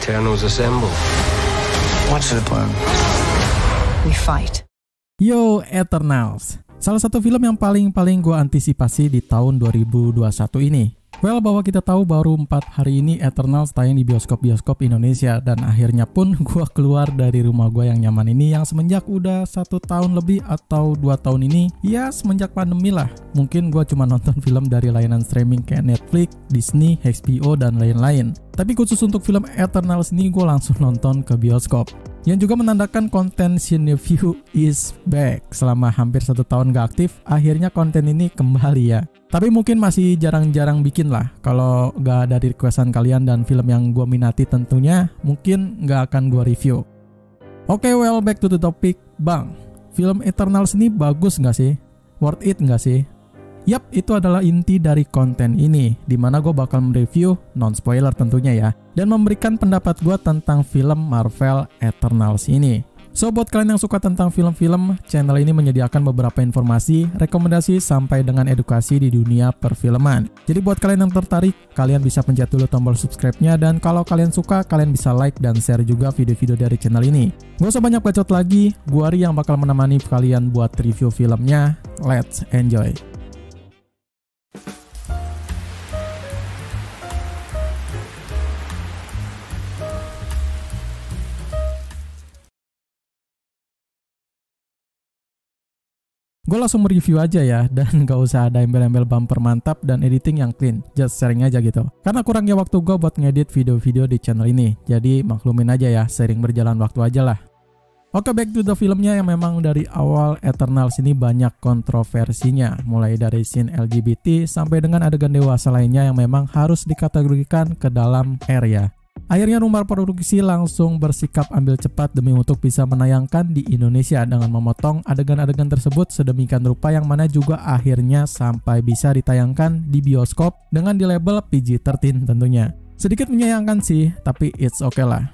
Eternals assemble. What's the plan? We fight. Yo, Eternals. Salah satu film yang paling gue antisipasi di tahun 2021 ini. Well, bahwa kita tahu baru 4 hari ini Eternals tayang di bioskop-bioskop Indonesia. Dan akhirnya pun gue keluar dari rumah gue yang nyaman ini yang semenjak udah 1 tahun lebih atau 2 tahun ini. Ya semenjak pandemi lah. Mungkin gue cuma nonton film dari layanan streaming kayak Netflix, Disney, HBO, dan lain-lain. Tapi khusus untuk film Eternals ini gue langsung nonton ke bioskop. Yang juga menandakan konten Cineview is back. Selama hampir 1 tahun gak aktif, akhirnya konten ini kembali ya. Tapi mungkin masih jarang-jarang bikin lah. Kalau gak ada requestan kalian dan film yang gue minati tentunya, mungkin gak akan gue review. Oke, well, back to the topic. Bang, film Eternals ini bagus gak sih? Worth it gak sih? Yap, itu adalah inti dari konten ini, dimana gue bakal mereview, non-spoiler tentunya ya, dan memberikan pendapat gue tentang film Marvel Eternals ini. So, buat kalian yang suka tentang film-film, channel ini menyediakan beberapa informasi, rekomendasi, sampai dengan edukasi di dunia perfilman. Jadi buat kalian yang tertarik, kalian bisa pencet dulu tombol subscribe-nya, dan kalau kalian suka, kalian bisa like dan share juga video-video dari channel ini. Gak usah banyak bacot lagi, gue Ari yang bakal menemani kalian buat review filmnya. Let's enjoy! Gue langsung mereview aja ya, dan gak usah ada embel-embel bumper mantap dan editing yang clean, just sharing aja gitu. Karena kurangnya waktu gue buat ngedit video-video di channel ini, jadi maklumin aja ya, sharing berjalan waktu aja lah. Oke, back to the filmnya yang memang dari awal Eternals ini banyak kontroversinya, mulai dari scene LGBT sampai dengan adegan dewasa lainnya yang memang harus dikategorikan ke dalam R ya. Akhirnya rumah produksi langsung bersikap ambil cepat demi untuk bisa menayangkan di Indonesia dengan memotong adegan-adegan tersebut sedemikian rupa yang mana juga akhirnya sampai bisa ditayangkan di bioskop dengan di label PG-13 tentunya. Sedikit menyayangkan sih, tapi it's okay lah.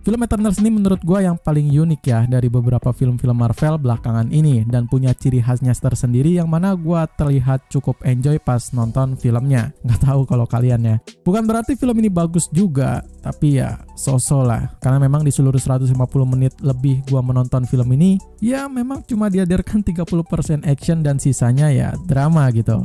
Film Eternals ini menurut gue yang paling unik ya dari beberapa film-film Marvel belakangan ini dan punya ciri khasnya tersendiri yang mana gue terlihat cukup enjoy pas nonton filmnya. Nggak tahu kalau kalian ya. Bukan berarti film ini bagus juga, tapi ya so-so lah. Karena memang di seluruh 150 menit lebih gue menonton film ini, ya memang cuma dihadirkan 30% action dan sisanya ya drama gitu.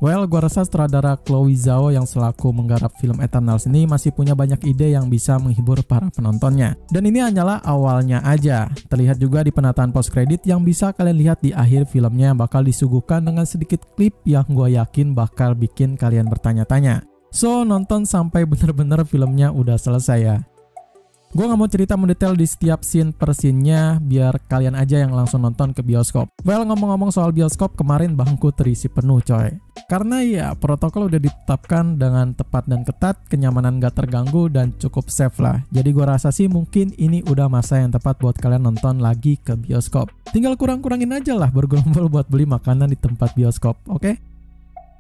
Well, gua rasa sutradara Chloe Zhao yang selaku menggarap film Eternals ini masih punya banyak ide yang bisa menghibur para penontonnya. Dan ini hanyalah awalnya aja. Terlihat juga di penataan post credit yang bisa kalian lihat di akhir filmnya yang bakal disuguhkan dengan sedikit klip yang gua yakin bakal bikin kalian bertanya-tanya. So, nonton sampai bener-bener filmnya udah selesai ya. Gue gak mau cerita mendetail di setiap scene per scene-nya, biar kalian aja yang langsung nonton ke bioskop. Well, ngomong-ngomong soal bioskop, kemarin bangku terisi penuh coy. Karena ya, protokol udah ditetapkan dengan tepat dan ketat, kenyamanan gak terganggu, dan cukup safe lah. Jadi gue rasa sih mungkin ini udah masa yang tepat buat kalian nonton lagi ke bioskop. Tinggal kurang-kurangin aja lah bergerombol buat beli makanan di tempat bioskop, oke?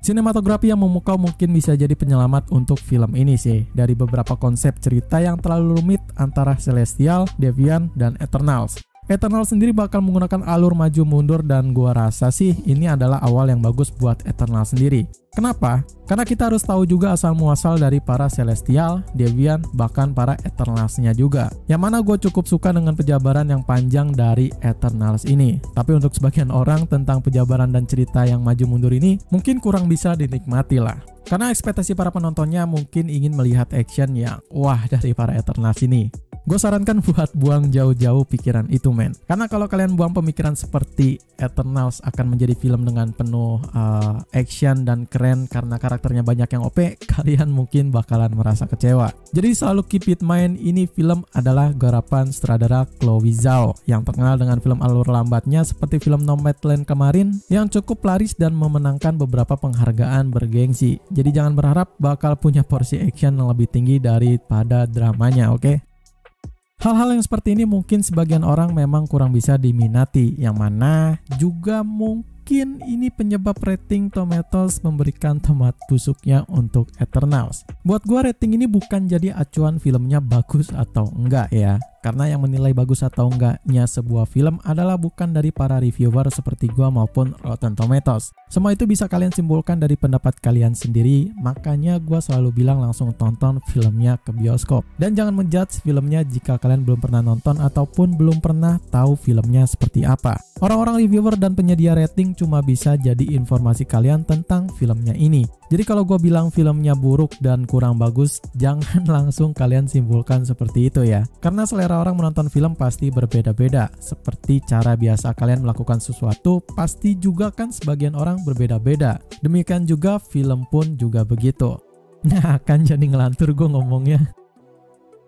Sinematografi yang memukau mungkin bisa jadi penyelamat untuk film ini sih. Dari beberapa konsep cerita yang terlalu rumit antara Celestial, Deviant, dan Eternals. Eternals sendiri bakal menggunakan alur maju mundur dan gua rasa sih ini adalah awal yang bagus buat Eternals sendiri. Kenapa? Karena kita harus tahu juga asal muasal dari para Celestial, Deviant, bahkan para Eternals-nya juga. Yang mana gue cukup suka dengan penjabaran yang panjang dari Eternals ini. Tapi untuk sebagian orang tentang penjabaran dan cerita yang maju mundur ini mungkin kurang bisa dinikmati lah. Karena ekspektasi para penontonnya mungkin ingin melihat action yang wah dari para Eternals ini. Gue sarankan buat buang jauh-jauh pikiran itu men. Karena kalau kalian buang pemikiran seperti Eternals akan menjadi film dengan penuh action dan keren karena karakternya banyak yang OP, kalian mungkin bakalan merasa kecewa. Jadi selalu keep it mind, ini film adalah garapan sutradara Chloe Zhao yang terkenal dengan film alur lambatnya seperti film Nomadland kemarin yang cukup laris dan memenangkan beberapa penghargaan bergengsi. Jadi jangan berharap bakal punya porsi action yang lebih tinggi daripada dramanya, oke? Hal-hal yang seperti ini mungkin sebagian orang memang kurang bisa diminati, yang mana juga mungkin ini penyebab rating Tomatoes memberikan tomat busuknya untuk Eternals. Buat gua rating ini bukan jadi acuan filmnya bagus atau enggak ya, Karena yang menilai bagus atau enggaknya sebuah film adalah bukan dari para reviewer seperti gua maupun Rotten Tomatoes. Semua itu bisa kalian simpulkan dari pendapat kalian sendiri, makanya gua selalu bilang langsung tonton filmnya ke bioskop. Dan jangan menjudge filmnya jika kalian belum pernah nonton ataupun belum pernah tahu filmnya seperti apa. Orang-orang reviewer dan penyedia rating cuma bisa jadi informasi kalian tentang filmnya ini. Jadi kalau gue bilang filmnya buruk dan kurang bagus, jangan langsung kalian simpulkan seperti itu ya. Karena selera orang menonton film pasti berbeda-beda. Seperti cara biasa kalian melakukan sesuatu, pasti juga kan sebagian orang berbeda-beda. Demikian juga film pun juga begitu. Nah, kan jadi ngelantur gue ngomongnya.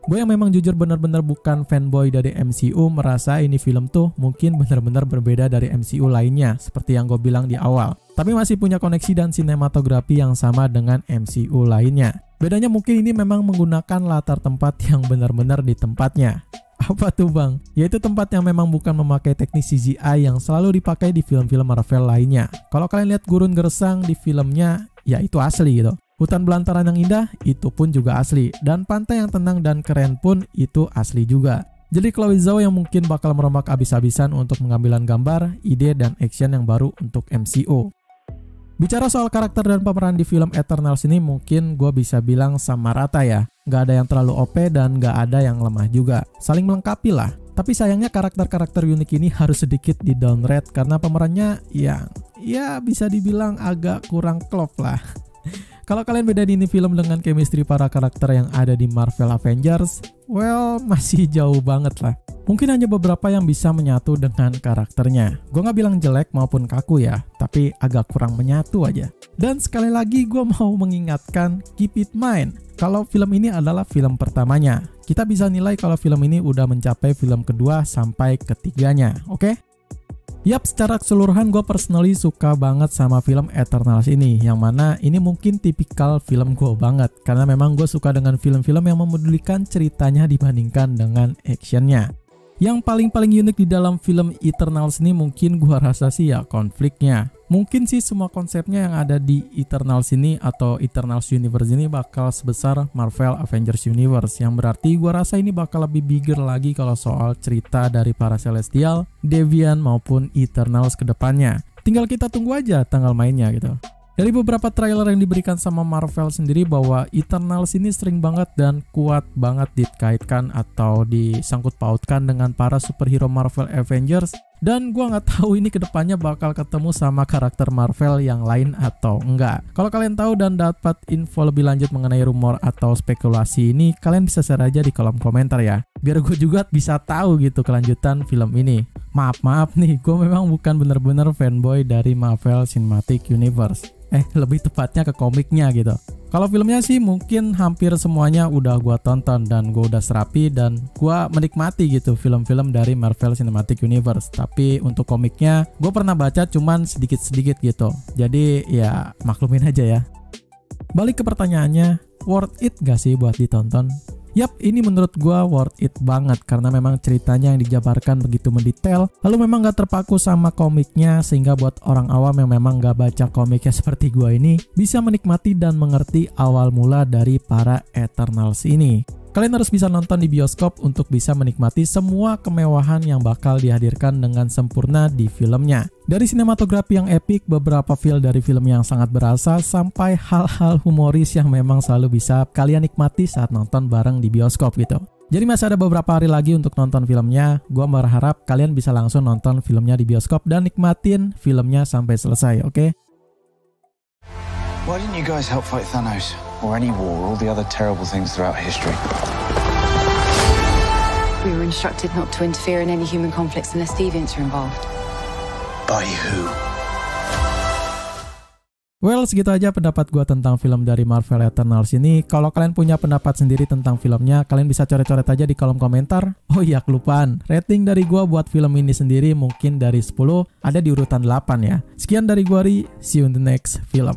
Gue yang memang jujur bener-bener bukan fanboy dari MCU merasa ini film tuh mungkin bener-bener berbeda dari MCU lainnya seperti yang gue bilang di awal. Tapi masih punya koneksi dan sinematografi yang sama dengan MCU lainnya. Bedanya mungkin ini memang menggunakan latar tempat yang benar-benar di tempatnya. Apa tuh bang? Yaitu tempat yang memang bukan memakai teknik CGI yang selalu dipakai di film-film Marvel lainnya. Kalau kalian lihat gurun gersang di filmnya, ya itu asli gitu. Hutan belantaran yang indah, itu pun juga asli. Dan pantai yang tenang dan keren pun itu asli juga. Jadi Chloe Zhao yang mungkin bakal merombak abis-abisan untuk mengambilan gambar, ide, dan action yang baru untuk MCU. Bicara soal karakter dan pemeran di film Eternals ini mungkin gue bisa bilang sama rata ya. Gak ada yang terlalu OP dan gak ada yang lemah juga. Saling melengkapi lah. Tapi sayangnya karakter-karakter unik ini harus sedikit di downgrade karena pemerannya yang ya bisa dibilang agak kurang klop lah. Kalau kalian bedain ini film dengan chemistry para karakter yang ada di Marvel Avengers, well, masih jauh banget lah. Mungkin hanya beberapa yang bisa menyatu dengan karakternya. Gue gak bilang jelek maupun kaku ya, tapi agak kurang menyatu aja. Dan sekali lagi gue mau mengingatkan, keep it mind, kalau film ini adalah film pertamanya. Kita bisa nilai kalau film ini udah mencapai film kedua sampai ketiganya, oke? Yap, secara keseluruhan gue personally suka banget sama film Eternals ini. Yang mana ini mungkin tipikal film gue banget. Karena memang gue suka dengan film-film yang memedulikan ceritanya dibandingkan dengan actionnya. Yang paling unik di dalam film Eternals ini mungkin gue rasa sih ya konfliknya. Mungkin sih semua konsepnya yang ada di Eternals ini atau Eternals Universe ini bakal sebesar Marvel Avengers Universe. Yang berarti gue rasa ini bakal lebih bigger lagi kalau soal cerita dari para Celestial, Deviant maupun Eternals ke depannya. Tinggal kita tunggu aja tanggal mainnya gitu. Dari beberapa trailer yang diberikan sama Marvel sendiri bahwa Eternals ini sering banget dan kuat banget dikaitkan atau disangkut pautkan dengan para superhero Marvel Avengers. Dan gue nggak tahu ini kedepannya bakal ketemu sama karakter Marvel yang lain atau enggak. Kalau kalian tahu dan dapat info lebih lanjut mengenai rumor atau spekulasi ini, kalian bisa share aja di kolom komentar ya. Biar gue juga bisa tahu gitu kelanjutan film ini. Maaf nih, gue memang bukan bener-bener fanboy dari Marvel Cinematic Universe. Lebih tepatnya ke komiknya gitu. Kalau filmnya sih mungkin hampir semuanya udah gue tonton dan gue udah serapi dan gue menikmati gitu film-film dari Marvel Cinematic Universe. Tapi untuk komiknya gue pernah baca cuman sedikit-sedikit gitu. Jadi ya maklumin aja ya. Balik ke pertanyaannya, worth it gak sih buat ditonton? Yap, ini menurut gua worth it banget karena memang ceritanya yang dijabarkan begitu mendetail, lalu memang gak terpaku sama komiknya sehingga buat orang awam yang memang gak baca komiknya seperti gua ini bisa menikmati dan mengerti awal mula dari para Eternals ini. Kalian harus bisa nonton di bioskop untuk bisa menikmati semua kemewahan yang bakal dihadirkan dengan sempurna di filmnya. Dari sinematografi yang epic, beberapa feel dari film yang sangat berasa, sampai hal-hal humoris yang memang selalu bisa kalian nikmati saat nonton bareng di bioskop gitu. Jadi masih ada beberapa hari lagi untuk nonton filmnya. Gua berharap kalian bisa langsung nonton filmnya di bioskop dan nikmatin filmnya sampai selesai, oke? Why didn't you guys help fight Thanos? Or any war, or all the other terrible things throughout history? We were instructed not to interfere in any human conflicts unless deviants are involved. By who? Well, segitu aja pendapat gue tentang film dari Marvel Eternals ini. Kalau kalian punya pendapat sendiri tentang filmnya, kalian bisa coret-coret aja di kolom komentar. Oh iya, kelupaan. Rating dari gue buat film ini sendiri mungkin dari 10 ada di urutan 8 ya. Sekian dari gue, Ri. See you in the next film.